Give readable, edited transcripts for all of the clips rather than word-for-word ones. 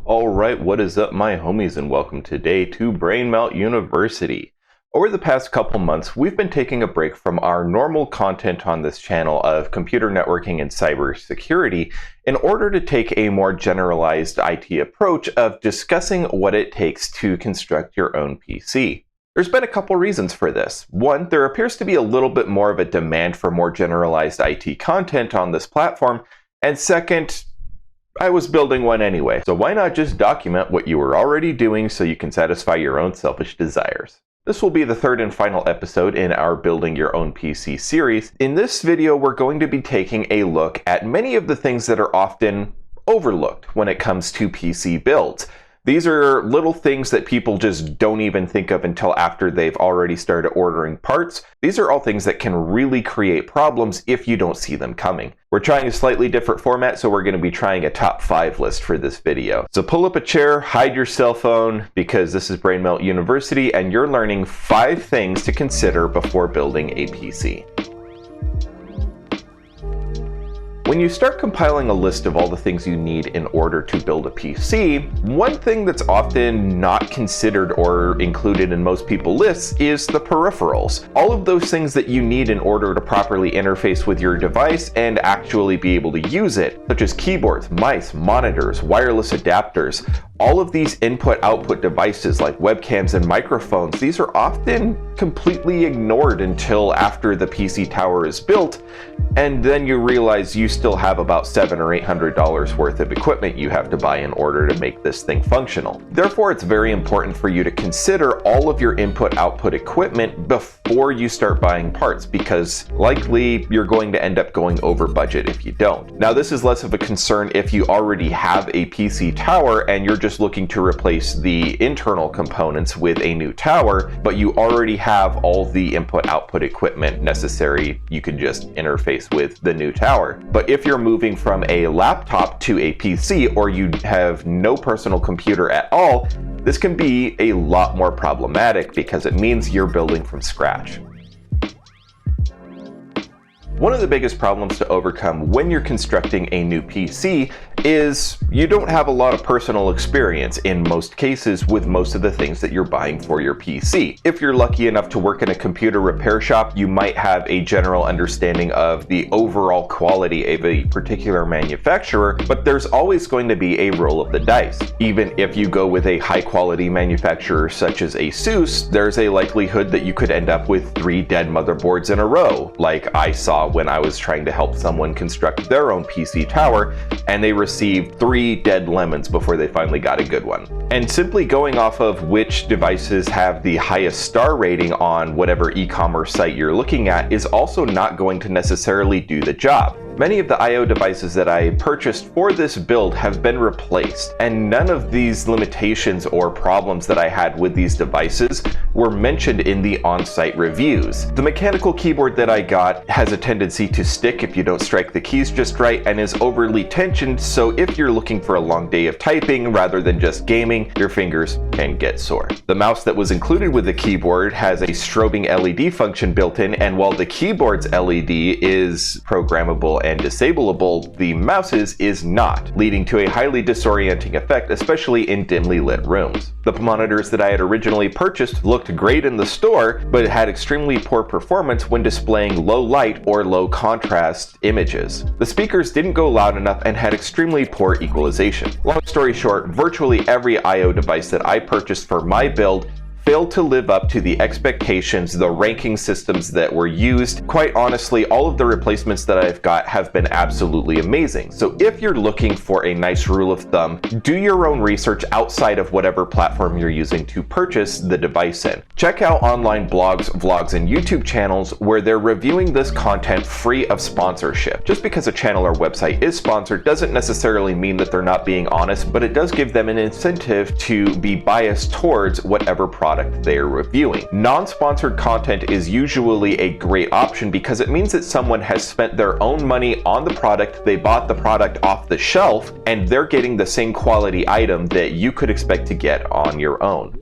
Alright, what is up my homies, and welcome today to Brainmelt University. Over the past couple months, we've been taking a break from our normal content on this channel of computer networking and cybersecurity in order to take a more generalized IT approach of discussing what it takes to construct your own PC. There's been a couple reasons for this. One, there appears to be a little bit more of a demand for more generalized IT content on this platform, and second, I was building one anyway, so why not just document what you were already doing so you can satisfy your own selfish desires. This will be the third and final episode in our Building Your Own PC series. In this video, we're going to be taking a look at many of the things that are often overlooked when it comes to PC builds. These are little things that people just don't even think of until after they've already started ordering parts. These are all things that can really create problems if you don't see them coming. We're trying a slightly different format, so we're going to be trying a top 5 list for this video. So pull up a chair, hide your cell phone, because this is Brainmelt University and you're learning 5 things to consider before building a PC. When you start compiling a list of all the things you need in order to build a PC, one thing that's often not considered or included in most people's lists is the peripherals. All of those things that you need in order to properly interface with your device and actually be able to use it, such as keyboards, mice, monitors, wireless adapters. All of these input-output devices like webcams and microphones, these are often completely ignored until after the PC tower is built, and then you realize you still have about $700 or $800 worth of equipment you have to buy in order to make this thing functional. Therefore, it's very important for you to consider all of your input-output equipment before you start buying parts, because likely you're going to end up going over budget if you don't. Now, this is less of a concern if you already have a PC tower and you're just looking to replace the internal components with a new tower, but you already have all the input-output equipment necessary. You can just interface with the new tower. But if you're moving from a laptop to a PC, or you have no personal computer at all, this can be a lot more problematic because it means you're building from scratch. One of the biggest problems to overcome when you're constructing a new PC is you don't have a lot of personal experience in most cases with most of the things that you're buying for your PC. If you're lucky enough to work in a computer repair shop, you might have a general understanding of the overall quality of a particular manufacturer, but there's always going to be a roll of the dice. Even if you go with a high quality manufacturer such as ASUS, there's a likelihood that you could end up with 3 dead motherboards in a row, like I saw when I was trying to help someone construct their own PC tower, and they received 3 dead lemons before they finally got a good one. And simply going off of which devices have the highest star rating on whatever e-commerce site you're looking at is also not going to necessarily do the job. Many of the I/O devices that I purchased for this build have been replaced, and none of these limitations or problems that I had with these devices were mentioned in the on-site reviews. The mechanical keyboard that I got has a tendency to stick if you don't strike the keys just right and is overly tensioned, so if you're looking for a long day of typing rather than just gaming, your fingers can get sore. The mouse that was included with the keyboard has a strobing LED function built in, and while the keyboard's LED is programmable and disableable, the mouse's is not, leading to a highly disorienting effect, especially in dimly lit rooms. The monitors that I had originally purchased looked great in the store, but it had extremely poor performance when displaying low light or low contrast images. The speakers didn't go loud enough and had extremely poor equalization. Long story short, virtually every I/O device that I purchased for my build failed to live up to the expectations, the ranking systems that were used. Quite honestly, all of the replacements that I've got have been absolutely amazing. So if you're looking for a nice rule of thumb, do your own research outside of whatever platform you're using to purchase the device in. Check out online blogs, vlogs, and YouTube channels where they're reviewing this content free of sponsorship. Just because a channel or website is sponsored doesn't necessarily mean that they're not being honest, but it does give them an incentive to be biased towards whatever product they are reviewing. Non-sponsored content is usually a great option because it means that someone has spent their own money on the product, they bought the product off the shelf, and they're getting the same quality item that you could expect to get on your own.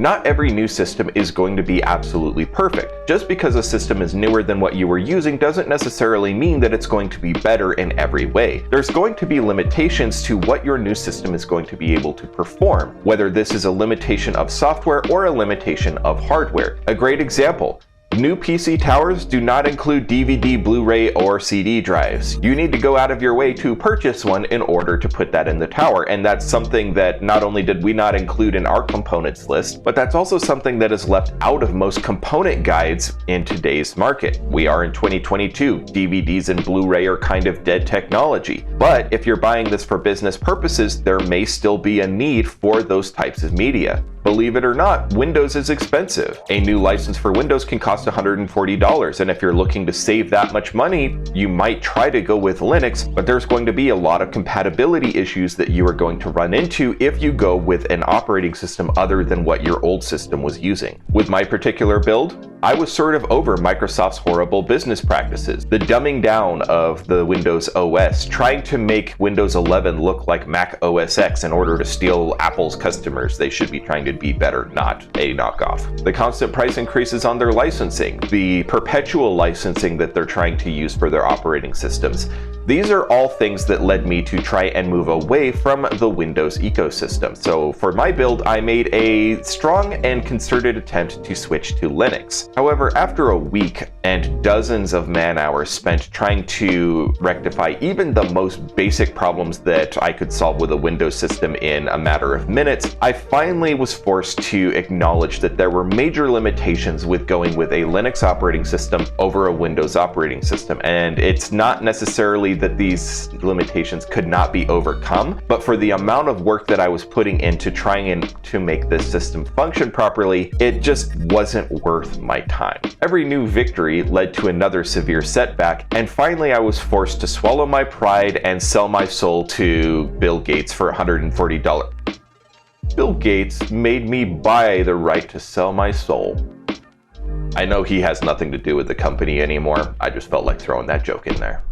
Not every new system is going to be absolutely perfect. Just because a system is newer than what you were using doesn't necessarily mean that it's going to be better in every way. There's going to be limitations to what your new system is going to be able to perform, whether this is a limitation of software or a limitation of hardware. A great example: new PC towers do not include DVD, Blu-ray, or CD drives. You need to go out of your way to purchase one in order to put that in the tower, and that's something that not only did we not include in our components list, but that's also something that is left out of most component guides in today's market. We are in 2022. DVDs and Blu-ray are kind of dead technology, but if you're buying this for business purposes, there may still be a need for those types of media. Believe it or not, Windows is expensive. A new license for Windows can cost $140, and if you're looking to save that much money, you might try to go with Linux, but there's going to be a lot of compatibility issues that you are going to run into if you go with an operating system other than what your old system was using. With my particular build, I was sort of over Microsoft's horrible business practices, the dumbing down of the Windows OS, trying to make Windows 11 look like Mac OS X in order to steal Apple's customers. They should be trying to be better, not a knockoff. The constant price increases on their licensing, the perpetual licensing that they're trying to use for their operating systems. These are all things that led me to try and move away from the Windows ecosystem. So for my build, I made a strong and concerted attempt to switch to Linux. However, after a week and dozens of man-hours spent trying to rectify even the most basic problems that I could solve with a Windows system in a matter of minutes, I finally was forced to acknowledge that there were major limitations with going with a Linux operating system over a Windows operating system. And it's not necessarily that these limitations could not be overcome, but for the amount of work that I was putting into trying to make this system function properly, it just wasn't worth my time. Every new victory led to another severe setback, and finally I was forced to swallow my pride and sell my soul to Bill Gates for $140. Bill Gates made me buy the right to sell my soul. I know he has nothing to do with the company anymore. I just felt like throwing that joke in there.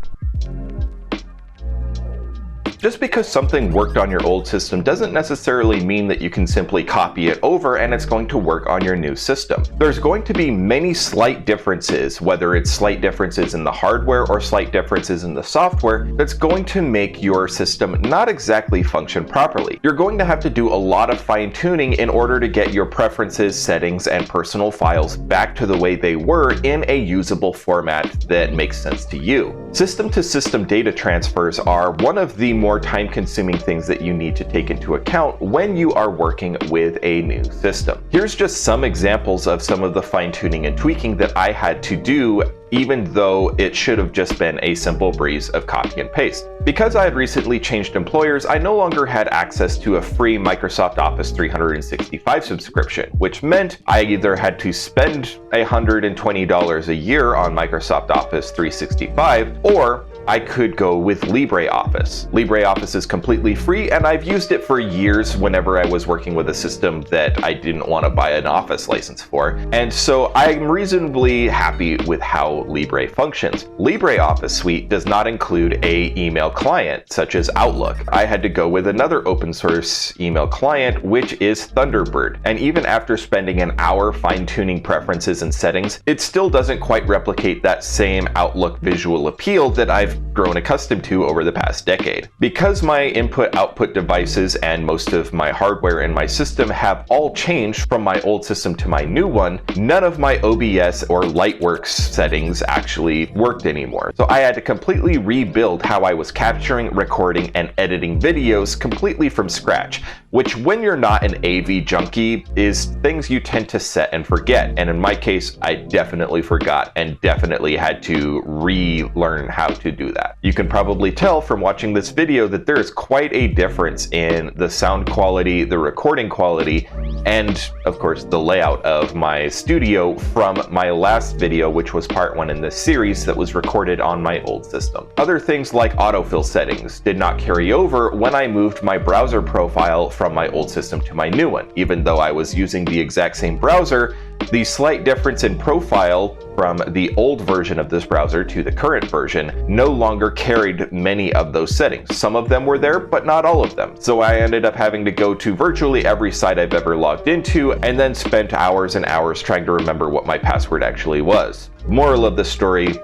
Just because something worked on your old system doesn't necessarily mean that you can simply copy it over and it's going to work on your new system. There's going to be many slight differences, whether it's slight differences in the hardware or slight differences in the software, that's going to make your system not exactly function properly. You're going to have to do a lot of fine-tuning in order to get your preferences, settings, and personal files back to the way they were in a usable format that makes sense to you. System-to-system data transfers are one of the more time-consuming things that you need to take into account when you are working with a new system. Here's just some examples of some of the fine-tuning and tweaking that I had to do, even though it should have just been a simple breeze of copy and paste. Because I had recently changed employers, I no longer had access to a free Microsoft Office 365 subscription, which meant I either had to spend $120 a year on Microsoft Office 365, or I could go with LibreOffice. LibreOffice is completely free, and I've used it for years whenever I was working with a system that I didn't want to buy an Office license for, and so I'm reasonably happy with how Libre functions. LibreOffice Suite does not include an email client, such as Outlook. I had to go with another open source email client, which is Thunderbird, and even after spending an hour fine-tuning preferences and settings, it still doesn't quite replicate that same Outlook visual appeal that I've grown accustomed to over the past decade. Because my input-output devices and most of my hardware in my system have all changed from my old system to my new one, none of my OBS or Lightworks settings actually worked anymore. So I had to completely rebuild how I was capturing, recording, and editing videos completely from scratch, which when you're not an AV junkie is things you tend to set and forget. And in my case, I definitely forgot and definitely had to relearn how to do that. You can probably tell from watching this video that there is quite a difference in the sound quality, the recording quality, and of course the layout of my studio from my last video, which was part 1 in this series that was recorded on my old system. Other things like autofill settings did not carry over when I moved my browser profile from my old system to my new one. Even though I was using the exact same browser, The slight difference in profile from the old version of this browser to the current version no longer carried many of those settings. Some of them were there, but not all of them. So I ended up having to go to virtually every site I've ever logged into and then spent hours and hours trying to remember what my password actually was. Moral of the story: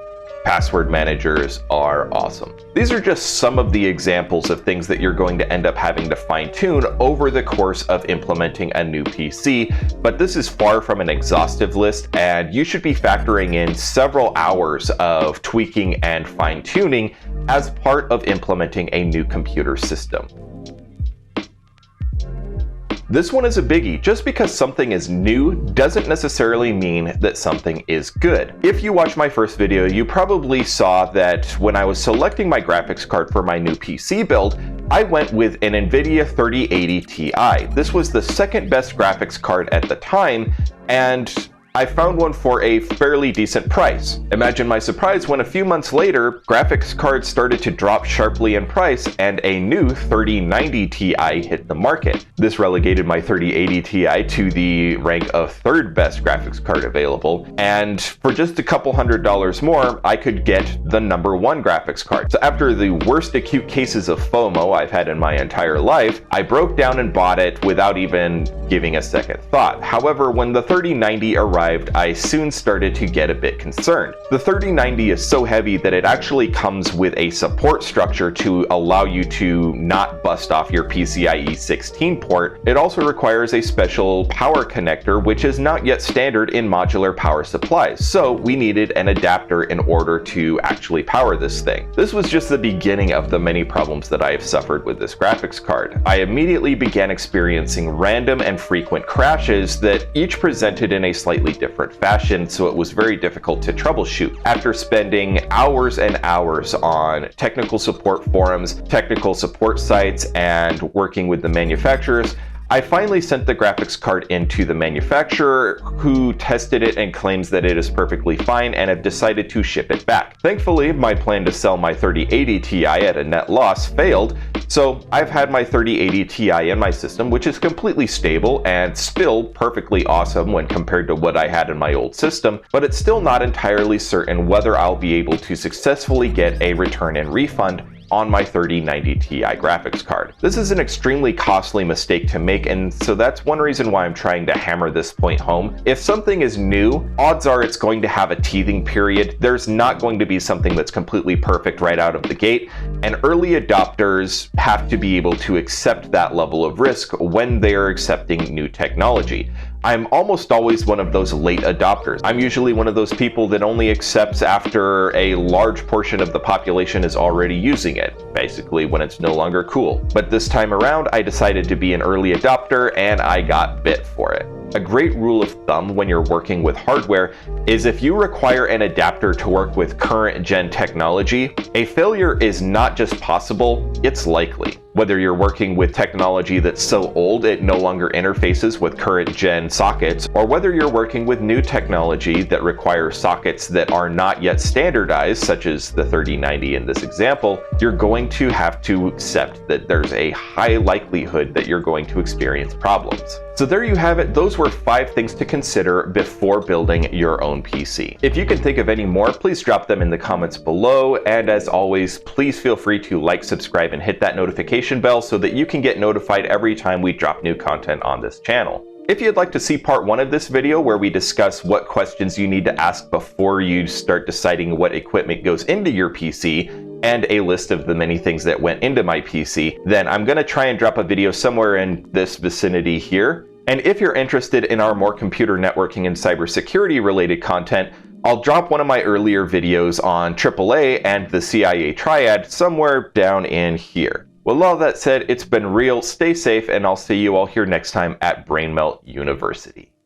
password managers are awesome. These are just some of the examples of things that you're going to end up having to fine-tune over the course of implementing a new PC, but this is far from an exhaustive list, and you should be factoring in several hours of tweaking and fine-tuning as part of implementing a new computer system. This one is a biggie. Just because something is new doesn't necessarily mean that something is good. If you watched my first video, you probably saw that when I was selecting my graphics card for my new PC build, I went with an NVIDIA 3080 Ti. This was the second best graphics card at the time, and I found one for a fairly decent price. Imagine my surprise when a few months later, graphics cards started to drop sharply in price and a new 3090 Ti hit the market. This relegated my 3080 Ti to the rank of third best graphics card available, and for just a couple $100 more, I could get the #1 graphics card. So after the worst acute cases of FOMO I've had in my entire life, I broke down and bought it without even giving a second thought. However, when the 3090 arrived, I soon started to get a bit concerned. The 3090 is so heavy that it actually comes with a support structure to allow you to not bust off your PCIe 16 port. It also requires a special power connector, which is not yet standard in modular power supplies, so we needed an adapter in order to actually power this thing. This was just the beginning of the many problems that I have suffered with this graphics card. I immediately began experiencing random and frequent crashes that each presented in a slightly different fashion, so it was very difficult to troubleshoot. After spending hours and hours on technical support forums, technical support sites, and working with the manufacturers, I finally sent the graphics card into the manufacturer, who tested it and claims that it is perfectly fine and have decided to ship it back. Thankfully, my plan to sell my 3080 Ti at a net loss failed, so I've had my 3080 Ti in my system, which is completely stable and still perfectly awesome when compared to what I had in my old system, but it's still not entirely certain whether I'll be able to successfully get a return and refund on my 3090 Ti graphics card. This is an extremely costly mistake to make, and so that's one reason why I'm trying to hammer this point home. If something is new, odds are it's going to have a teething period. There's not going to be something that's completely perfect right out of the gate, and early adopters have to be able to accept that level of risk when they are accepting new technology. I'm almost always one of those late adopters. I'm usually one of those people that only accepts after a large portion of the population is already using it, basically when it's no longer cool. But this time around, I decided to be an early adopter, and I got bit for it. A great rule of thumb when you're working with hardware is if you require an adapter to work with current gen technology, a failure is not just possible, it's likely. Whether you're working with technology that's so old it no longer interfaces with current gen sockets, or whether you're working with new technology that requires sockets that are not yet standardized, such as the 3090 in this example, you're going to have to accept that there's a high likelihood that you're going to experience problems. So there you have it. Those were 5 things to consider before building your own PC. If you can think of any more, please drop them in the comments below. And as always, please feel free to like, subscribe, and hit that notification bell so that you can get notified every time we drop new content on this channel. If you'd like to see part 1 of this video, where we discuss what questions you need to ask before you start deciding what equipment goes into your PC, and a list of the many things that went into my PC, then I'm going to try and drop a video somewhere in this vicinity here. And if you're interested in our more computer networking and cybersecurity related content, I'll drop one of my earlier videos on AAA and the CIA triad somewhere down in here. With all that said, it's been real, stay safe, and I'll see you all here next time at Brainmelt University.